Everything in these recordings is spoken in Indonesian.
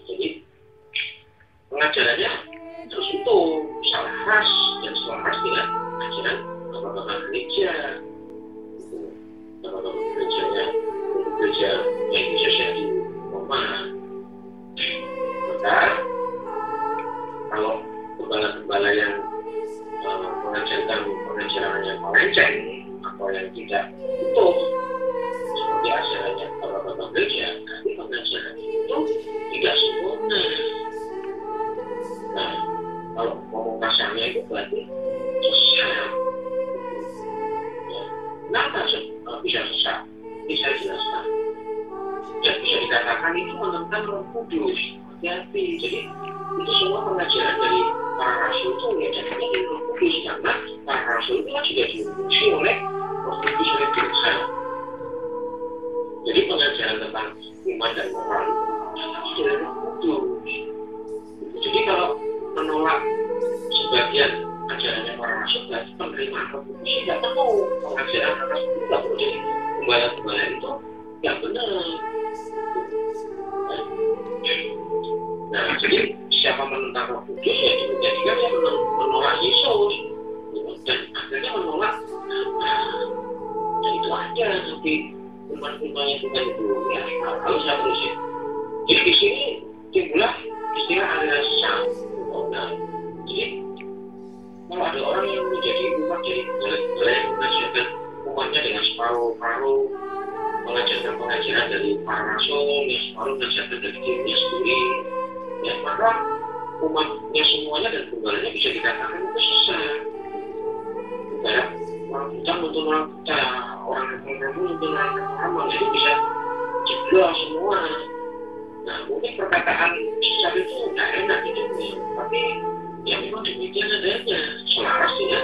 Jadi pengajarannya terus utuh, selaras dan selaras dengan ajaran bapak-bapak gereja. Bapak-bapak gerejanya untuk gereja yang Indonesia di Roma. Maka kalau gembala-gembala yang mengajarkan pengajaran yang melenceng atau yang tidak utuh seperti ajarannya bapak-bapak gereja, tapi pengajaran itu tidak sempurna. Nah, kalau ngomong kasarnya itu berarti sesat. Kenapa bisa sesat? Bisa jelaskan. Dan bisa dikatakan itu menentang Roh Kudus. Hati-hati. Jadi itu semua pengajaran dari para rasul itu ya jadinya dari Roh Kudus, karena para rasul itu kan juga diuji oleh Roh Kudus oleh Tuhan. Jadi pengajaran tentang iman dan moral itu dari Roh Kudus. Jadi kalau menolak sebagian ajarannya para rasul, berarti penerimaan Roh Kudus tidak tahu pengajaran para rasul itu tidak perlu. Jadi gembala-gembala itu tidak benar. Nah, jadi siapa menentang Roh Kudus ya dijadikan dia menolak Yesus dan akhirnya menolak dan itu aja nanti umat-umatnya Tuhan itu ya harus saya terusin. Jadi di sini timbullah istilah aliran sesat. Nah, jadi kalau ada orang yang menjadi umat jadi jelek mengajarkan umatnya dengan separuh-paruh, mengajarkan pengajaran dari para rasul yang separuh mengajarkan dari dirinya sendiri, ya maka umatnya semuanya dan gembalanya bisa dikatakan itu sesat. Kayak orang buta menuntun orang buta, orang ramu menuntun orang ramu, jadi bisa jeblok semua. Nah, mungkin perkataan sesat itu tidak enak gitu, tapi ya memang demikian adanya, selaras dengan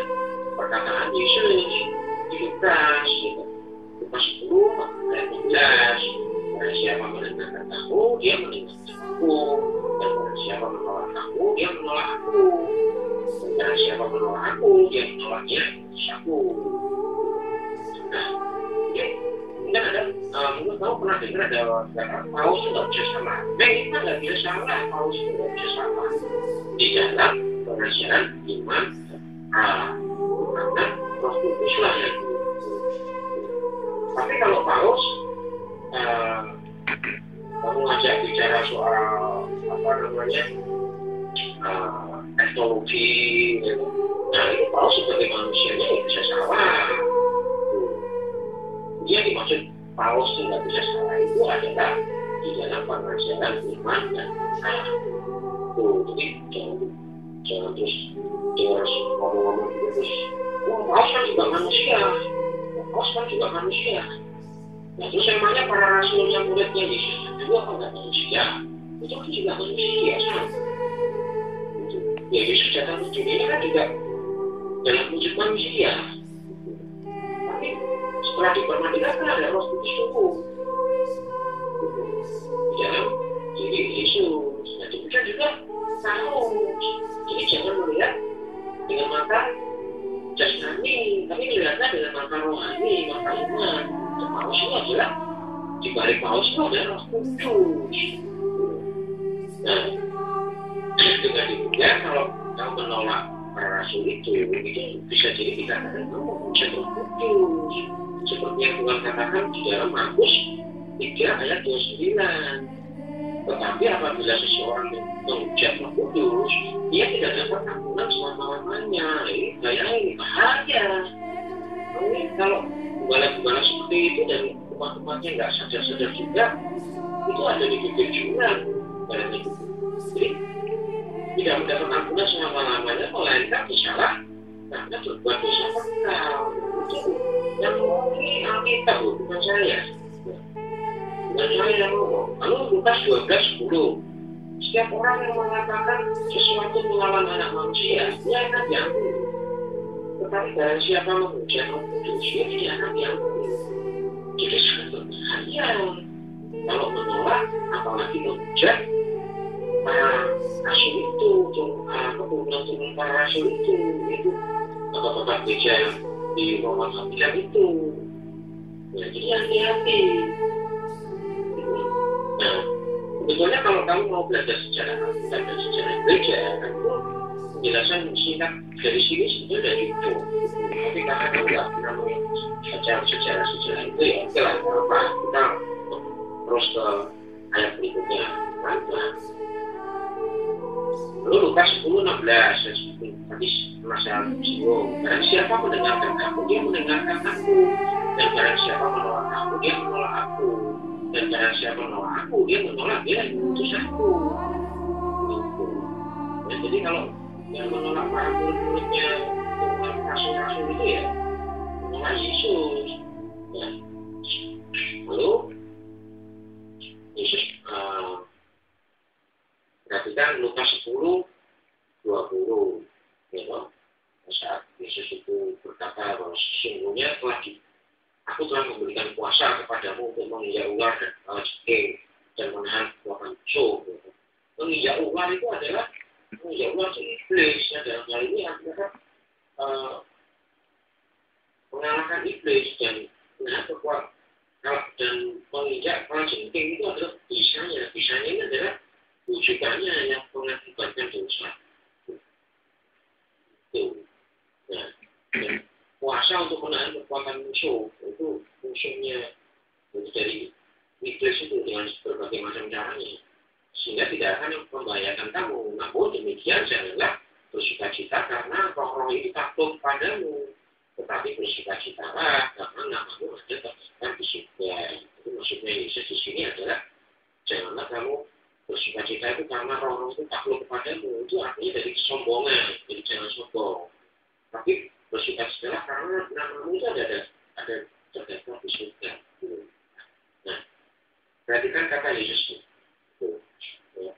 perkataan Yesus di Lukas, Lukas 10 ayat 16. Barang siapa mendengarkan aku, dia mendengarkan aku, dan barang siapa menolak aku, dia menolak aku, dan barang siapa menolak aku, dia menolaknya aku. Nah, ya, mungkin ada, mungkin kamu pernah dengar ada Paus itu nggak bisa salah. Nah, ini kan nggak bisa salah, Paus itu nggak bisa salah di dalam pengajaran iman Allah, karena Roh Kudus lah yang. Tapi kalau Paus kamu ngajak bicara soal apa namanya teknologi gitu. Nah itu Paus sebagai manusianya ya bisa salah. Dia dimaksud Paus tidak bisa salah itu adalah di dalam pengajaran iman dan jadi jangan terus ngomong-ngomong terus Paus kan juga manusia. Paus kan juga manusia. Nah terus emangnya para rasul yang muridnya Yesus itu apa enggak manusia? Itu kan juga manusia kan? Ya Yesus datang ke dunia ini kan juga dalam wujud manusia. Tapi setelah dipermatikan kan ada Roh Kudus turun di dalam diri Yesus. Nah kita juga tahu. Jadi jangan melihat dengan mata jasmani, tapi melihatnya dengan mata rohani, mata iman. Paus itu adalah di balik Paus itu adalah Roh Kudus. Nah, dengan demikian kalau kamu menolak para rasul itu bisa jadi dikatakan kamu memuja Roh Kudus. Seperti yang Tuhan katakan di dalam Markus 3 ayat 29. Tetapi apabila seseorang menghujat Roh Kudus, dia tidak dapat ampunan selama-lamanya. Ini bahaya. Kalau gembala-gembala seperti itu dan umat-umatnya nggak sadar-sadar juga, itu ada di bibir jurang. Jadi tidak mendapat ampunan selama-lamanya, melainkan disalah karena berbuat dosa pengkal. Itu yang ngomong ini Alkitab, bukan saya. Bukan saya yang ngomong. Lalu Lukas 12:10. Setiap orang yang mengatakan sesuatu melawan anak manusia, dia akan diampuni. Tetapi barang siapa menghujat Roh Kudus, dia tidak akan diampuni. Jadi sangat berbahaya kalau menolak, apalagi menghujat para rasul itu, turun para rasul itu bapak-bapak gereja di Roma 9 itu. Nah, jadi hati-hati. Nah, Sebetulnya kalau kamu mau belajar sejarah gereja, kan itu penjelasan singkat dari sini sebetulnya dari itu. Tapi karena kamu nggak pernah baca sejarah itu ya, oke lah, apa kita terus ke ayat berikutnya. Nah, lalu Lukas 10:16 seperti tadi masalah singgung. Barang siapa mendengarkan aku, dia mendengarkan aku. Dan barang siapa menolak aku, dia menolak aku. Dan barang siapa menolak aku, dia menolak dia yang mengutus aku. Gitu. Ya, jadi kalau yang menolak para murid-muridnya dengan rasul-rasul itu ya menolak Yesus. Ya. Lalu Yesus perhatikan Lukas 10:20 ya, saat Yesus itu berkata bahwa sesungguhnya aku telah memberikan kuasa kepadamu untuk menginjak ular dan cengking dan menahan kekuatan musuh. Gitu. Menginjak ular itu adalah menginjak ular itu iblis. Ya, dalam hal ini adalah mengalahkan iblis dan menahan kekuatan. Dan menginjak cengking itu adalah bisanya ini adalah wujudannya yang mengakibatkan dosa. Itu. Nah, kuasa untuk menahan kekuatan musuh itu musuhnya dari iblis itu dengan berbagai macam caranya, sehingga tidak akan membahayakan kamu. Namun demikian janganlah bersukacita karena roh-roh ini takut padamu, tetapi bersukacitalah karena namamu ada tercatat di surga. Itu maksudnya Yesus di sini adalah janganlah kamu bersukacita itu karena roh-roh itu takluk kepadamu. Itu artinya dari kesombongan, jadi jangan sombong. Tapi bersukacitalah karena namamu itu ada terdapat di surga. Nah, perhatikan kata Yesus itu. Ya.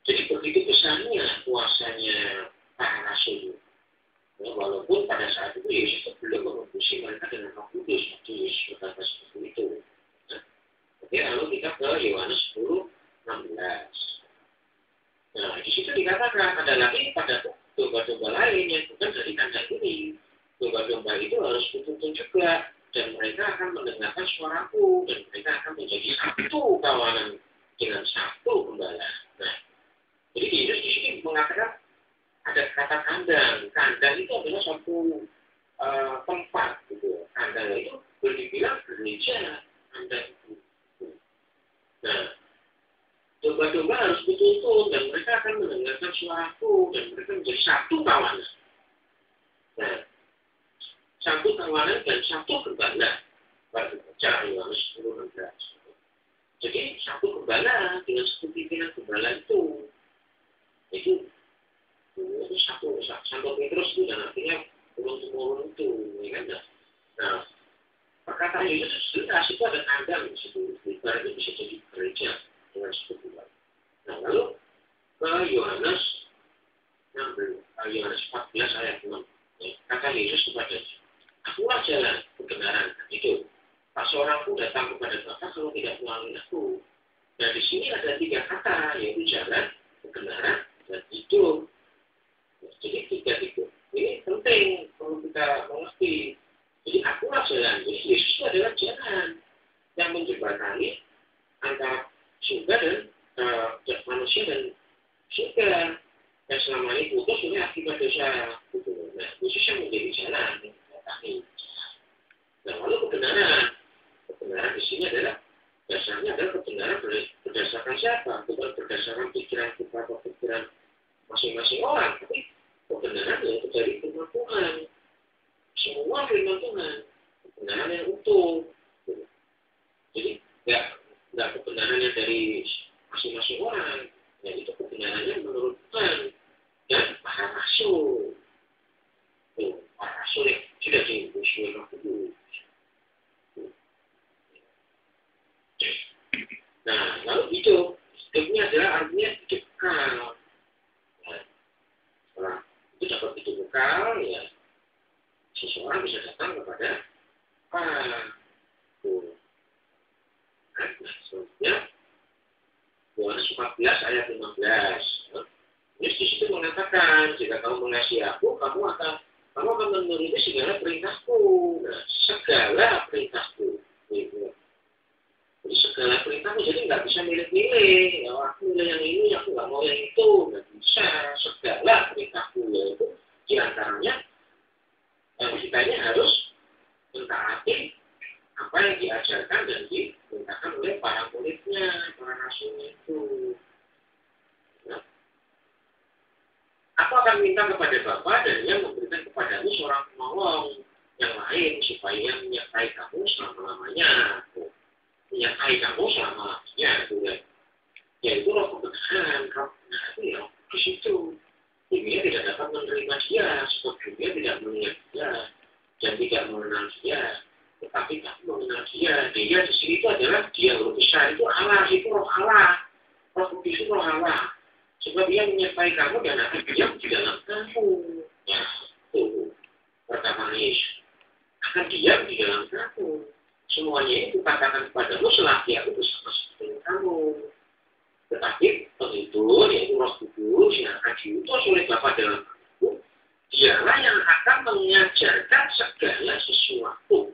Jadi begitu besarnya kuasanya para rasul. Ya, walaupun pada saat itu Yesus belum mengutusi mereka dengan Roh Kudus, waktu Yesus berkata seperti itu. Oke, lalu kita ke Yohanes 10:16. Nah, di situ dikatakan ada lagi pada domba-domba lain yang bukan dari kandang ini. Domba-domba itu harus dituntun juga, dan mereka akan mendengarkan suaraku, dan mereka akan menjadi satu kawanan dengan satu gembala. Nah, jadi Yesus di sini mengatakan ada kata kandang. Kandang itu adalah suatu tempat, gitu. Kandang itu boleh dibilang gereja. Kandang itu. Nah, domba-domba harus dituntun dan mereka akan mendengarkan suaraku dan mereka menjadi satu kawanan. Nah, satu kawanan dan satu gembala. Pada baca Yohanes 10:16. Jadi satu gembala dengan satu pimpinan gembala itu satu Petrus itu dan artinya turun-temurun itu, ya kan? Nah, perkataan Yesus jelas itu ada kandang di situ. Ibaratnya bisa jadi gereja dengan sebuah. Nah, lalu ke Yohanes 14 ayat 6. Ya, kata Yesus kepada Akulah jalan, kebenaran, dan hidup. Tak seorang pun datang kepada Bapa kalau tidak melalui aku. Nah, di sini ada 3 kata, yaitu jalan, kebenaran, dan hidup. Jadi 3 itu. Ini penting kalau kita mengerti. Jadi akulah jalan. Jadi Yesus itu adalah jalan yang menjembatani antara surga dan manusia dan surga yang selama ini putus ini akibat dosa. Nah, Yesus yang menjadi jalan yang menjembatani. Nah, lalu kebenaran di sini adalah dasarnya adalah kebenaran berdasarkan siapa? Bukan berdasarkan pikiran kita atau pikiran masing-masing orang, tapi kebenaran yaitu dari firman Tuhan. Semua firman Tuhan, kebenaran yang utuh. Jadi nggak kebenaran yang dari masing-masing orang, ya itu kebenarannya menurut Tuhan dan para rasul. Para rasul yang sudah diusul Roh Kudus. Nah, lalu hidupnya adalah artinya hidup kekal. Nah, itu dapat hidup kekal, ya seseorang bisa datang kepada selanjutnya Yohanes 14 ayat 15. Yesus di situ mengatakan, jika kamu mengasihi aku, kamu akan menuruti segala perintahku. Nah, segala perintahku. Gitu. kamu jadi nggak bisa milih-milih. Ya, aku milih yang ini, aku nggak mau yang itu. Nggak bisa. Segala perintahku yaitu diantaranya kita ini harus mentaati apa yang diajarkan dan diperintahkan oleh para muridnya, para rasulnya itu. Ya. Aku akan minta kepada Bapa dan Ia memberikan kepadamu seorang penolong yang lain supaya menyertai kamu selama-lamanya. Menyertai kamu selama-lamanya. Yaitu roh kebenaran. Roh kebenaran itu ya di situ. Dunia tidak dapat menerima dia. Sebab dunia tidak melihat dia. Dan tidak mengenal dia. Tetapi kamu mengenal dia. Dia di sini itu adalah dia roh besar. Itu Allah. Itu roh Allah. Roh kudus itu roh Allah. Sebab dia menyertai kamu dan akan diam di dalam kamu. Ya, itu perkataan Yesus. Akan diam di dalam kamu. Semuanya itu katakan kepadamu selagi aku bersama dengan kamu. Tetapi penghibur, yaitu Roh Kudus yang akan diutus oleh Bapa dalam kamu, dialah yang akan mengajarkan segala sesuatu.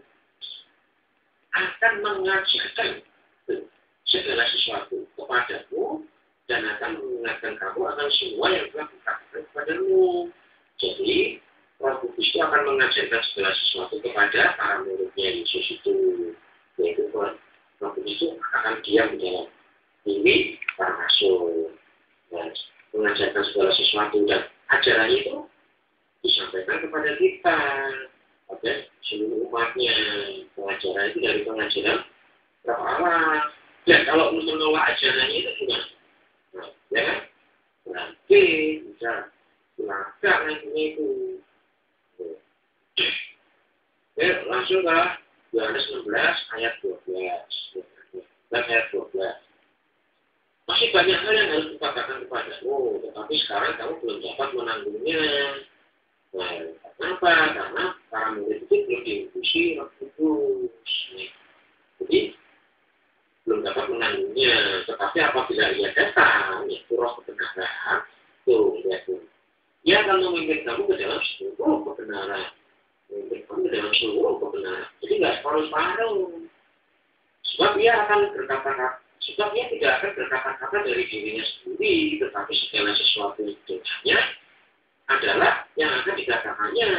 Akan mengajarkan segala sesuatu kepadamu dan akan mengingatkan kamu akan semua yang telah kukatakan kepadamu. Jadi, Roh Kudus itu akan mengajarkan segala sesuatu kepada para muridnya Yesus itu. Yaitu Roh Kudus itu akan diam di dalam ini para rasul. Dan mengajarkan segala sesuatu dan ajarannya itu disampaikan kepada kita. Pada seluruh umatnya. Pengajaran itu dari pengajaran Roh Allah. Dan kalau menolak ajarannya itu gimana? Nah, ya kan? Berarti bisa celaka nantinya itu. Oke, langsung ke Yohanes 16 ayat 12. Ayat 12. Masih banyak hal yang harus kukatakan kepadamu, tetapi sekarang kamu belum dapat menanggungnya. Nah, kenapa? Karena para murid itu belum diinfusi Roh Kudus. Jadi belum dapat menanggungnya, tetapi apabila ia datang, yaitu Roh kebenaran, ia akan memimpin kamu ke dalam seluruh kebenaran. Memimpin kamu ke dalam seluruh kebenaran. Jadi nggak separuh-separuh. Sebab ia tidak akan berkata-kata dari dirinya sendiri, tetapi segala sesuatu yang dengannya adalah yang akan dikatakannya.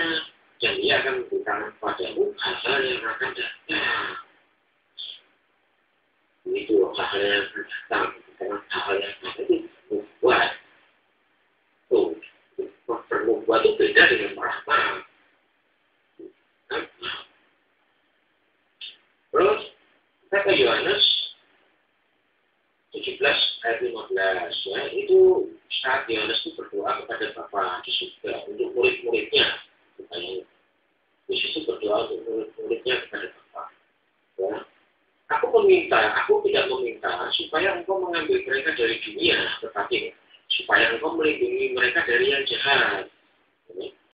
Dan ia akan memberikan kepadamu hal-hal yang akan datang. Itu hal yang akan datang. Karena hal yang akan itu membuat. Membuat itu beda dengan meramal. Terus, kita ke Yohanes 17 ayat 15. Ya, itu saat Yohanes itu berdoa kepada Bapa di surga untuk murid-muridnya. Supaya Yesus itu berdoa untuk murid-muridnya kepada Bapa. Ya. Aku tidak meminta supaya engkau mengambil mereka dari dunia, tetapi supaya engkau melindungi mereka dari yang jahat.